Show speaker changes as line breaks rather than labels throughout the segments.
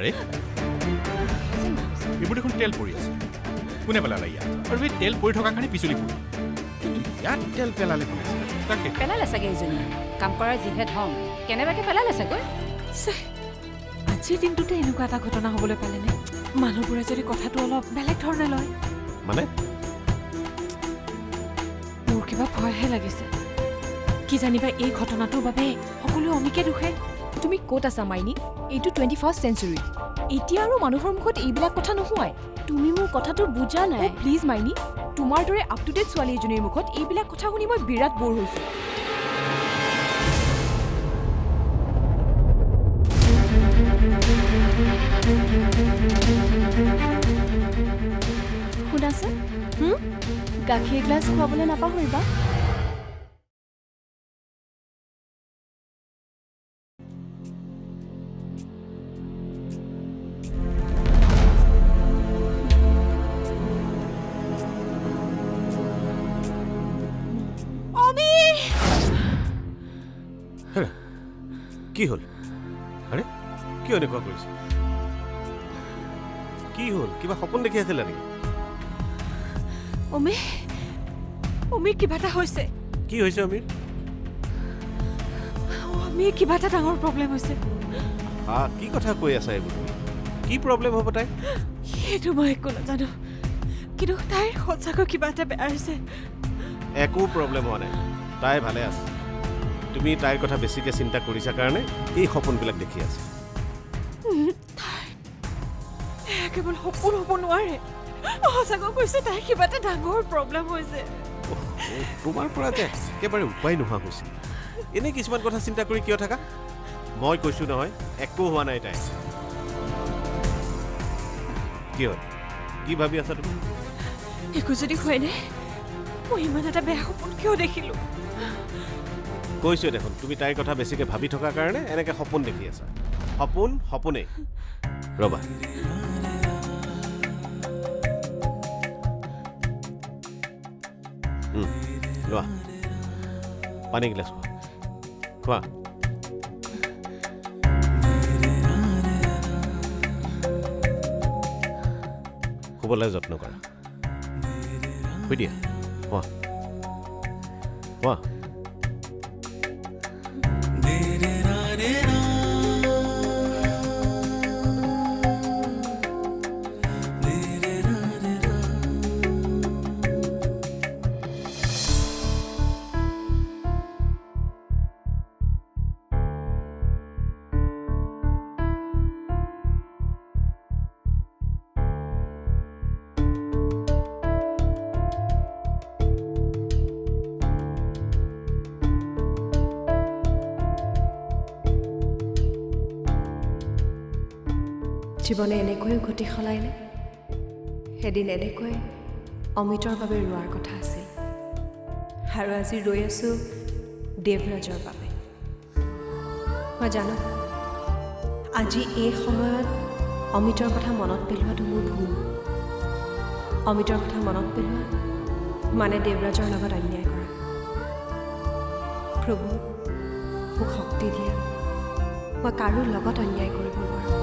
আৰে এইবোৰ দেখোন তেল পৰি আছে কোনে পেলালে ইয়াত আৰু এই তেল পৰি থকাৰ কাৰণে পিছলি পৰি কিন্তু ইয়াত তেল পেলালে কোনে তাকে
পেলালে চাগে এইজনী কাম কৰাৰ যিহে ধং কেনেবাকে পেলালে চাগৈ
আজিৰ দিনটোতে এনেকুৱা এটা ঘটনা হ'বলৈ পালেনে মানুহবোৰে যদি কথাটো অলপ বেলেগ ধৰণে লয়
মানে
মোৰ কিবা ভয়হে লাগিছে কি জানিবা এই ঘটনাটোৰ বাবে সকলো অমিকে দুখে
তুমি ক'ত আছা মাইনী এইটো 21st চেঞ্চুৰী এতিয়া আৰু মানুহৰ মুখত এইবিলাক কথা নোহোৱাই তুমি মোৰ কথাটো বুজা নাই প্লিজ মাইনী তোমাৰ দৰে আপ টু ডেট ছোৱালী এজনীৰ মুখত এইবিলাক কথা শুনি মই বিৰাট বৰ হৈছোঁ শুনাচোন গাখীৰ গ্লাছ খুৱাবলৈ নাপাহৰিবা
কি হ'ল আৰে কি এনেকুৱা কৰিছে কি হ'ল কিবা সপোন দেখি আছিলা নেকি
অমিৰ কিবা এটা হৈছে
কি হৈছে অমিৰ
অমিৰ কিবা এটা ডাঙৰ প্ৰব্লেম হৈছে
কি কথা কৈ আছা এইবোৰ কি প্ৰব্লেম হ'ব তাই
সেইটো মই একো নাজানো কিন্তু তাইৰ সঁচাকৈ কিবা এটা বেয়া হৈছে
একো প্ৰব্লেম হোৱা নাই তাই ভালে আছে তুমি তাইৰ কথা বেছিকৈ চিন্তা কৰিছা কাৰণে এই সপোনবিলাক দেখি আছে
কেৱল সপোন হ'ব নোৱাৰে সঁচাকৈ কৈছে তাইৰ কিবা এটা ডাঙৰ প্ৰব্লেম হৈছে
তোমাৰ পৰা যে একেবাৰে উপায় নোহোৱা হৈছে এনেই কিছুমান কথা চিন্তা কৰি কিয় থাকা মই কৈছোঁ নহয় একো হোৱা নাই তাই কি হ'ল কি ভাবি আছা তুমি
একো যদি হয় নাই মই ইমান এটা বেয়া সপোন কিয় দেখিলোঁ
কৈছোঁ দেখোন তুমি তাইৰ কথা বেছিকৈ ভাবি থকাৰ কাৰণে এনেকৈ সপোন দেখি আছা সপোনেই ৰ'বা লোৱা পানী গিলাচ খোৱা শুবলৈ যত্ন কৰা শুই দিয়া কোৱা
জীৱনে এনেকৈও গতি সলাইনে এদিন এনেকৈ অমিতৰ বাবে ৰোৱাৰ কথা আছিল আৰু আজি ৰৈ আছোঁ দেৱৰাজৰ বাবে মই জানো আজি এই সময়ত অমিতৰ কথা মনত পেলোৱাটো মোৰ ভুল অমিতৰ কথা মনত পেলোৱা মানে দেৱৰাজৰ লগত অন্যায় কৰা প্ৰভু মোক শক্তি দিয়া মই কাৰো লগত অন্যায় কৰিব নোৱাৰোঁ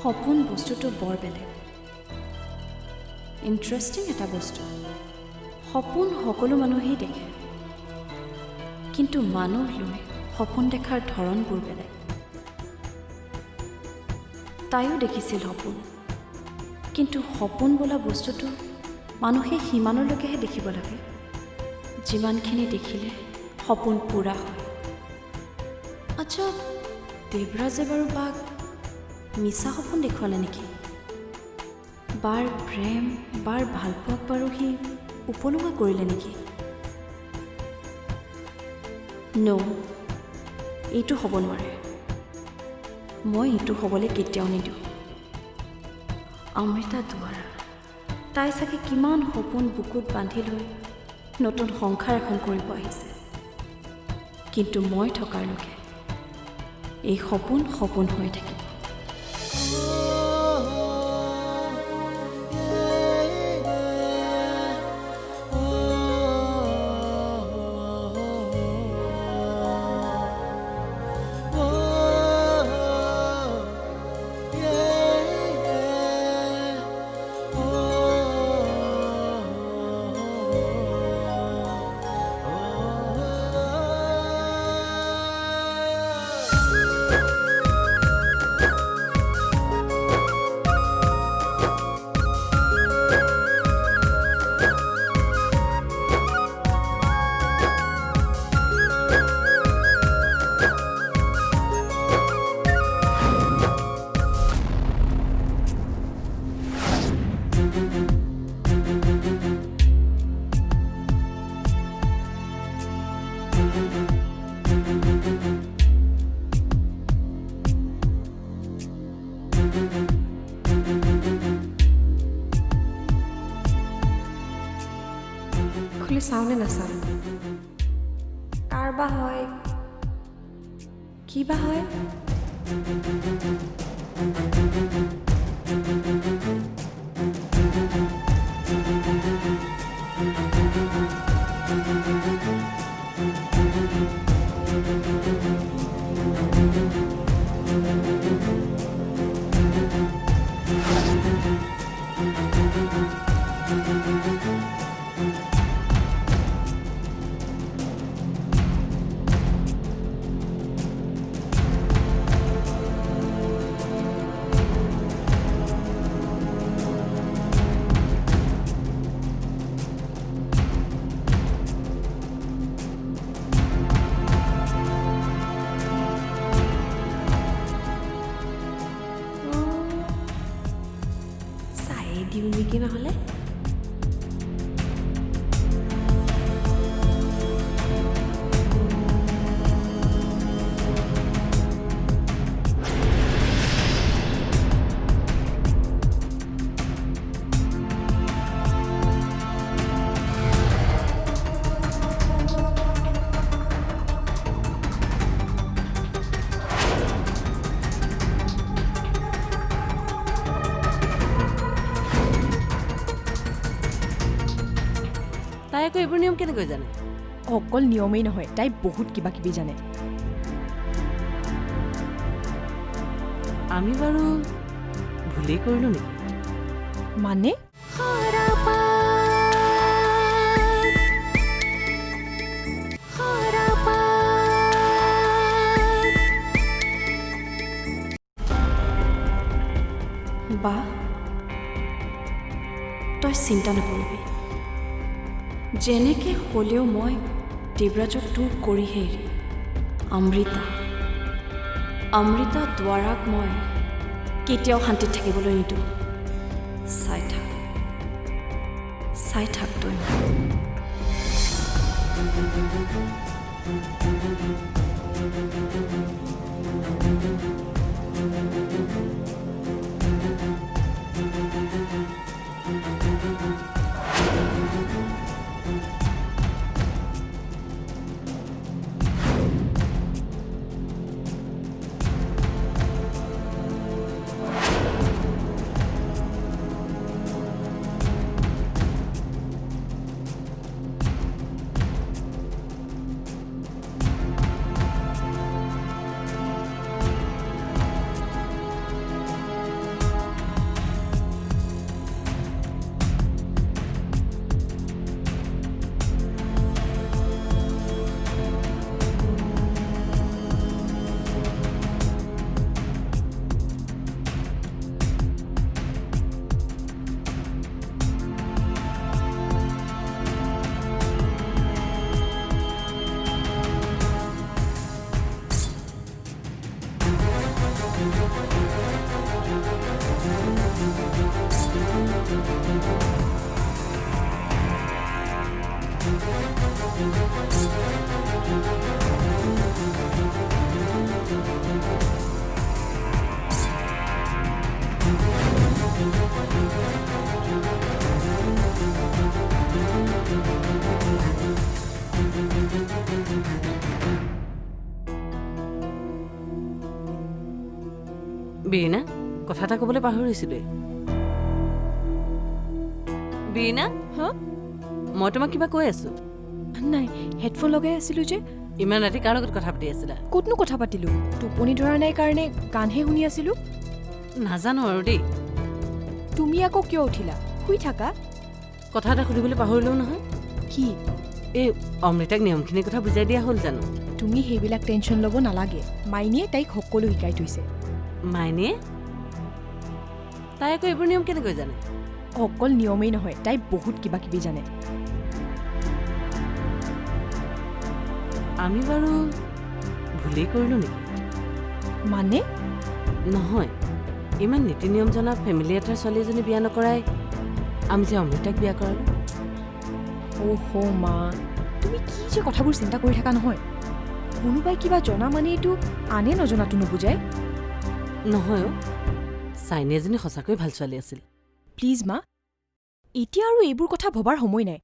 সপোন বস্তুটো বৰ বেলেগ ইণ্টাৰেষ্টিং এটা বস্তু সপোন সকলো মানুহেই দেখে কিন্তু মানুহ লৈ সপোন দেখাৰ ধৰণবোৰ বেলেগ তাইও দেখিছিল সপোন কিন্তু সপোন বোলা বস্তুটো মানুহে সিমানলৈকেহে দেখিব লাগে যিমানখিনি দেখিলে সপোন পূৰা হয় আচ্ছা দেৱৰাজে বাৰু বাক মিছা সপোন দেখুৱালে নেকি বাৰ প্ৰেম বাৰ ভালপোৱাক বাৰু সি উপলুঙা কৰিলে নেকি এইটো হ'ব নোৱাৰে মই এইটো হ'বলৈ কেতিয়াও নিদিওঁ অমৃতা দুৱাৰা তাই চাগে কিমান সপোন বুকুত বান্ধি লৈ নতুন সংসাৰ এখন কৰিব আহিছে কিন্তু মই থকাৰলৈকে এই সপোন হৈ থাকিব
খুলি চাওঁনে নাচাওঁ কাৰ বা হয় কি বা হয় দিওঁ নেকি নহ'লে
তাই আকৌ এইবোৰ নিয়ম কেনেকৈ জানে
অকল নিয়মেই নহয় তাই বহুত কিবা কিবি জানে
আমি বাৰু ভুলেই কৰিলোঁ নেকি
মানে
বা তই চিন্তা নকৰিবি যেনেকৈ হ'লেও মই দেৱৰাজক দূৰ কৰিহে এৰিম অমৃতা দ্বাৰাক মই কেতিয়াও শান্তিত থাকিবলৈ নিদিওঁ চাই থাক তই
বীণা কথা এটা ক'বলৈ পাহৰিছিলোৱে বীণা
হা
মই তোমাক কিবা কৈ আছো
নাই হেডফোন লগাই আছিলোঁ যে
ইমান ৰাতি কাৰ লগত কথা পাতি আছিলা
ক'তনো কথা পাতিলোঁ টোপনি ধৰা নাই কাৰণে গানহে শুনি আছিলোঁ
নাজানো আৰু দেই
তুমি আকৌ কিয় উঠিলা শুই থাকা
কথা এটা সুধিবলৈ পাহৰিলেও নহয়
কি
এই অমৃতাক নিয়মখিনিৰ কথা বুজাই দিয়া হ'ল জানো
তুমি সেইবিলাক টেনশ্যন ল'ব নালাগে মাইনীয়ে তাইক সকলো শিকাই থৈছে
মাইনীয়ে তাই আকৌ এইবোৰ নিয়ম কেনেকৈ জানে
অকল নিয়মেই নহয় তাই বহুত কিবা কিবি জানে
আমি বাৰু ভুলেই কৰিলোঁ নেকি
মানে
নহয় ইমান নীতি নিয়ম জনা ফেমিলি এটাৰ ছোৱালী এজনী বিয়া নকৰাই আমি যে অমৃতাক বিয়া কৰালোঁ
অহ' মা তুমি কি যে কথাবোৰ চিন্তা কৰি থাকা নহয় কোনোবাই কিবা জনা মানে এইটো আনে নজনাটো নুবুজায়
নহয় চাইনী এজনী সঁচাকৈ ভাল ছোৱালী আছিল
প্লিজ মা এতিয়া আৰু এইবোৰ কথা ভবাৰ সময় নাই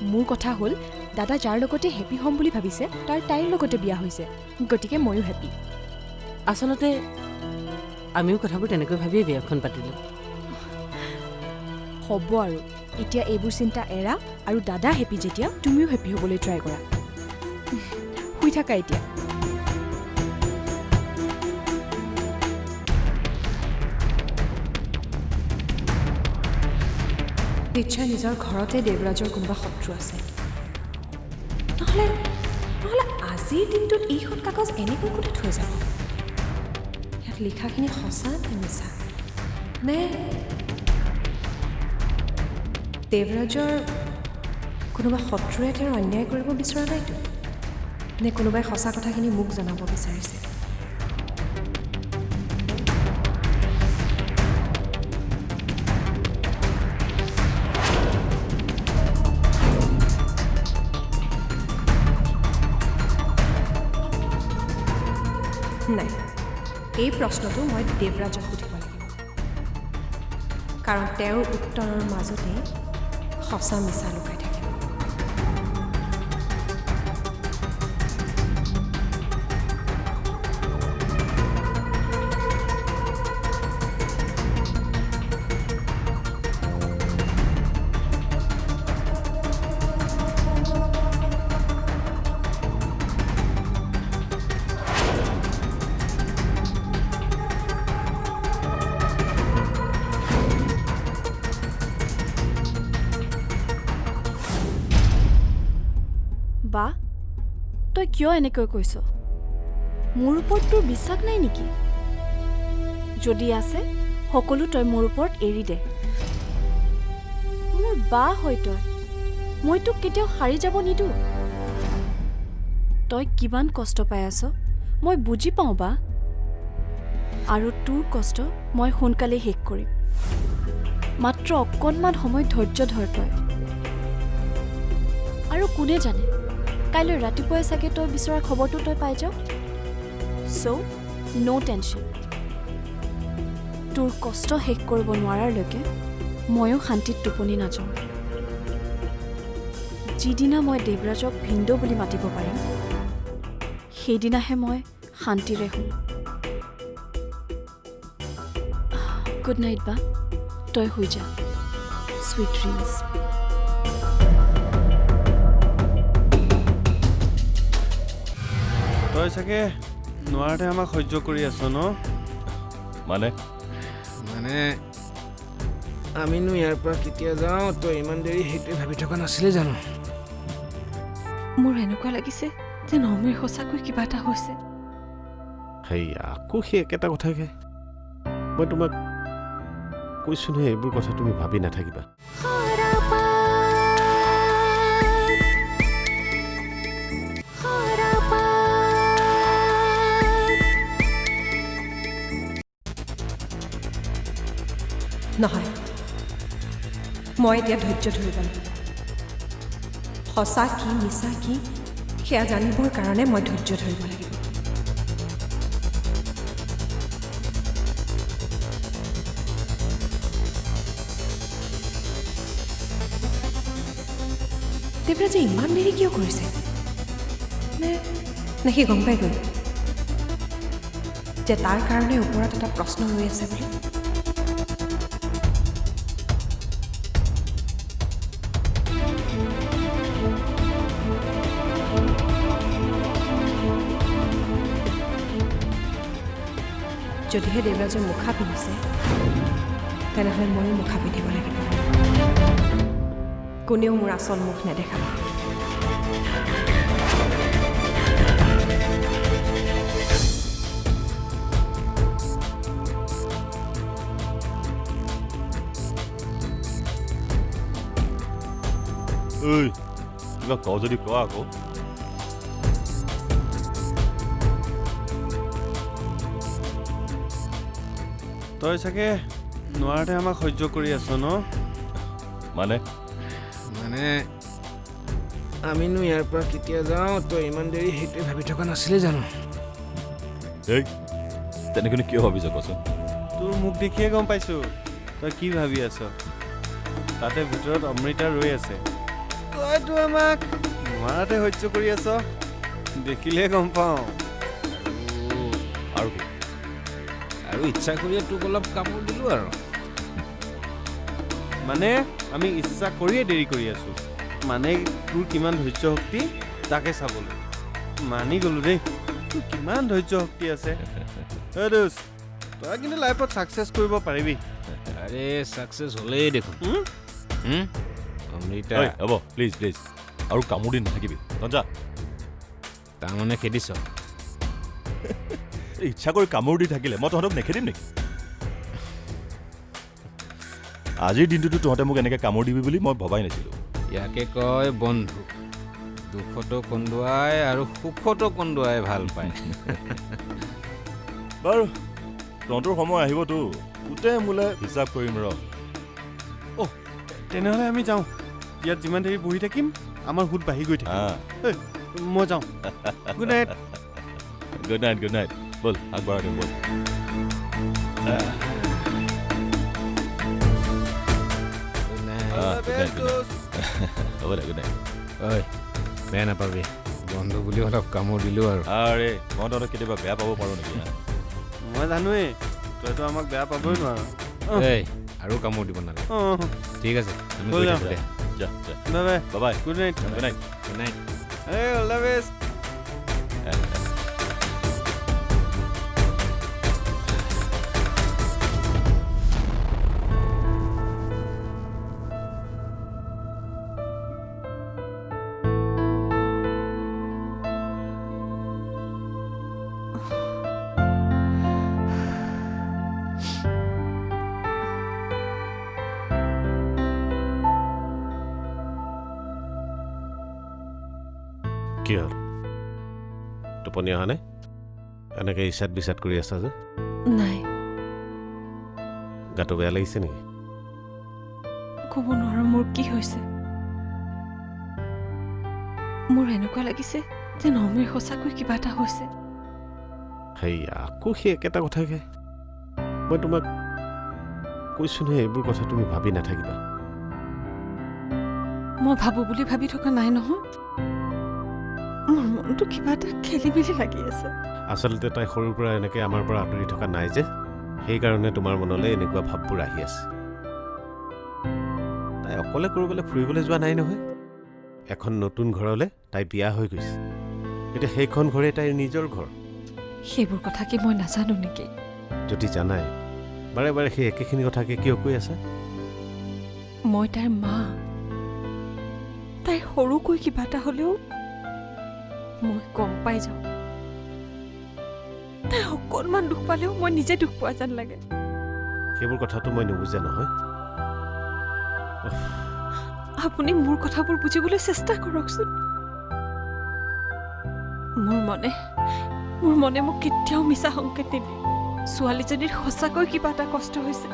মোৰ কথা হ'ল দাদা যাৰ লগতে হেপী হ'ম বুলি ভাবিছে তাইৰ লগতে বিয়া হৈছে গতিকে ময়ো হেপী
আচলতে আমিও কথাবোৰ তেনেকৈ ভাবিয়ে বিয়াখন পাতিলোঁ
হ'ব আৰু এতিয়া এইবোৰ চিন্তা এৰা আৰু দাদা হেপী যেতিয়া তুমিও হেপী হ'বলৈ ট্ৰাই কৰা শুই থাকা এতিয়া
নিশ্চয় নিজৰ ঘৰতে দেৱৰাজৰ কোনোবা শত্ৰু আছে নহ'লে আজিৰ দিনটোত এইখন কাগজ এনেকৈ কোনে থৈ যাব ইয়াত লিখাখিনি সঁচা নে মিছা নে দেৱৰাজৰ কোনোবা শত্ৰুৱে তেওঁৰ অন্যায় কৰিব বিচৰা নাইতো নে কোনোবাই সঁচা কথাখিনি মোক জনাব বিচাৰিছে নাই এই প্ৰশ্নটো মই দেৱৰাজক সুধিব লাগিব কাৰণ তেওঁৰ উত্তৰৰ মাজতে সঁচা মিছা লুকাই থাকে
বা তই কিয় এনেকৈ কৈছ মোৰ ওপৰত তোৰ বিশ্বাস নাই নেকি যদি আছে সকলো তই মোৰ ওপৰত এৰি দে মোৰ বা হয় তই মই তোক কেতিয়াও হাৰি যাব নিদিওঁ তই কিমান কষ্ট পাই আছ মই বুজি পাওঁ বা আৰু তোৰ কষ্ট মই সোনকালে শেষ কৰিম মাত্ৰ অকণমান সময় ধৈৰ্য ধৰ তই আৰু কোনে জানে কাইলৈ ৰাতিপুৱাই চাগে তই বিচৰা খবৰটো তই পাই যাও চ' ন' টেনশ্যন তোৰ কষ্ট শেষ কৰিব নোৱাৰালৈকে ময়ো শান্তিত টোপনি নাযাওঁ যিদিনা মই দেৱৰাজক ভিন্দৌ বুলি মাতিব পাৰিম সেইদিনাহে মই শান্তিৰে শুম গুড নাইট বা তই শুই যা চুইট ড্ৰিমছ
তই চাগে নোৱাৰতে আমাক সহ্য কৰি আছ ন
মানে
আমিনো ইয়াৰ পৰা কেতিয়া যাওঁ তই ইমান দেৰি সেইটোৱে ভাবি থকা নাছিলি জানো
মোৰ এনেকুৱা লাগিছে যে নমীৰ সঁচাকৈ কিবা এটা হৈছে
হেই আকৌ সেই একেটা কথাকে মই তোমাক কৈছোঁ নহয় এইবোৰ কথা তুমি ভাবি নাথাকিবা
নহয় মই এতিয়া ধৈৰ্য ধৰিব লাগিব সঁচা কি মিছা কি সেয়া জানিবৰ কাৰণে মই ধৈৰ্য ধৰিব লাগিব দেৱৰাজে ইমান দেৰি কিয় কৰিছে নে সি গম পাই গ'ল যে তাৰ কাৰণে ওপৰত এটা প্ৰশ্ন ৰৈ আছে বুলি যদিহে দেৱৰাজে মুখা পিন্ধিছে তেনেহ'লে ময়ো মুখা পিন্ধিব লাগিব কোনেও মোৰ আচল মুখ নেদেখাব
ঐ কিবা কওঁ যদি কোৱা আকৌ
তই চাগে নোৱাৰতে আমাক সহ্য কৰি আছ ন
মানে
আমিনো ইয়াৰ পৰা কেতিয়া যাওঁ তই ইমান দেৰি সেইটোৱে ভাবি থকা নাছিলি জানো
এই তেনেকৈ কিয় ভাবিছ কচোন
তোৰ মুখ দেখিয়ে গম পাইছোঁ তই কি ভাবি আছ তাতে ভিতৰত অমৃতা ৰৈ আছে
তই
তইতো আমাক নোৱাৰাতে সহ্য কৰি আছ দেখিলে গম পাওঁ
আৰু কি
আৰু ইচ্ছা কৰিয়ে তোক অলপ কামোৰ দিলোঁ আৰু
মানে আমি ইচ্ছা কৰিয়ে দেৰি কৰি আছোঁ মানে তোৰ কিমান ধৈৰ্য শক্তি তাকে চাবলৈ মানি গ'লো দেই তোৰ কিমান ধৈৰ্য শক্তি আছে দোষ তই কিন্তু লাইফত ছাকচেছ কৰিব পাৰিবি
আৰে ছাকচেছ হ'লেই দেখোন অমৃতা
ঐ হ'ব প্লিজ প্লিজ আৰু কামোৰ দি নাথাকিবি যা
তাৰমানে খেদিছ
ইচ্ছা কৰি কামোৰ দি থাকিলে মই তহঁতক নেখেদিম নেকি আজিৰ দিনটোতো তহঁতে মোক এনেকৈ কামোৰ দিবি বুলি মই ভবাই নাছিলোঁ
ইয়াকে কয় বন্ধু দুখতো কন্দুৱাই আৰু সুখতো কন্দুৱাই ভাল পায়
বাৰু তহঁতৰ সময় আহিবতো গোটেই মোলে হিচাপ কৰিম ৰ
তেনেহ'লে আমি যাওঁ ইয়াত যিমান দেৰি বহি থাকিম আমাৰ সুত বাঢ়ি গৈ থাকিম মই যাওঁ good night
good night good night ব'ল আগবঢ়া দিম ব'ল হ'ব দে গুড নাইট
ঐ বেয়া নাপাবি বন্ধু বুলি অলপ কামোৰ দিলোঁ আৰু
আৰে মই তহঁতক কেতিয়াবা বেয়া পাব পাৰোঁ নেকি
মই জানোৱেই তইতো আমাক বেয়া পাবই নোৱাৰ
এই আৰু কামোৰ দিব নালাগে ঠিক আছে আমি গৈ থাকোঁ দে
যা যা
bye
bye
good night
good night
good night
all the best
কি হ'ল টোপনি অহা নাই এনেকৈ ইচাত বিচাত কৰি আছা যে
নাই
গাটো বেয়া লাগিছে নেকি
ক'ব নোৱাৰো মোৰ কি হৈছে মোৰ এনেকুৱা লাগিছে যে নমীৰ সঁচাকৈ কিবা এটা হৈছে
সেই আকৌ সেই একেটা কথাকে মই তোমাক কৈছোঁ নহয় এইবোৰ কথা তুমি ভাবি নাথাকিবা
মই ভাবোঁ বুলি ভাবি থকা নাই নহয় মোৰ মনটো কিবা এটা খেলি মেলি লাগি আছে
আচলতে তাই সৰুৰ পৰা এনেকৈ আমাৰ পৰা আঁতৰি থকা নাই যে সেইকাৰণে তোমাৰ মনলৈ এনেকুৱা ভাৱবোৰ আহি আছে তাই অকলে ক'ৰবালৈ ফুৰিবলৈ যোৱা নাই নহয় এখন নতুন ঘৰলৈ তাই বিয়া হৈ গৈছে এতিয়া সেইখন ঘৰেই তাইৰ নিজৰ ঘৰ
সেইবোৰ কথা কি মই নাজানো নেকি
যদি জানাই বাৰে বাৰে সেই একেখিনি কথাকে কিয় কৈ আছা
মই তাইৰ মা তাইৰ সৰুকৈ কিবা এটা হ'লেও মই গম পাই যাওঁ তাই অকণমান দুখ পালেও মই নিজে দুখ পোৱা যেন লাগে
সেইবোৰ কথাটো মই নুবুজা নহয়
আপুনি মোৰ কথাবোৰ বুজিবলৈ চেষ্টা কৰকচোন মোৰ মনে মোক কেতিয়াও মিছা সংকেত নিদিয়ে ছোৱালীজনীৰ সঁচাকৈ কিবা এটা কষ্ট হৈছে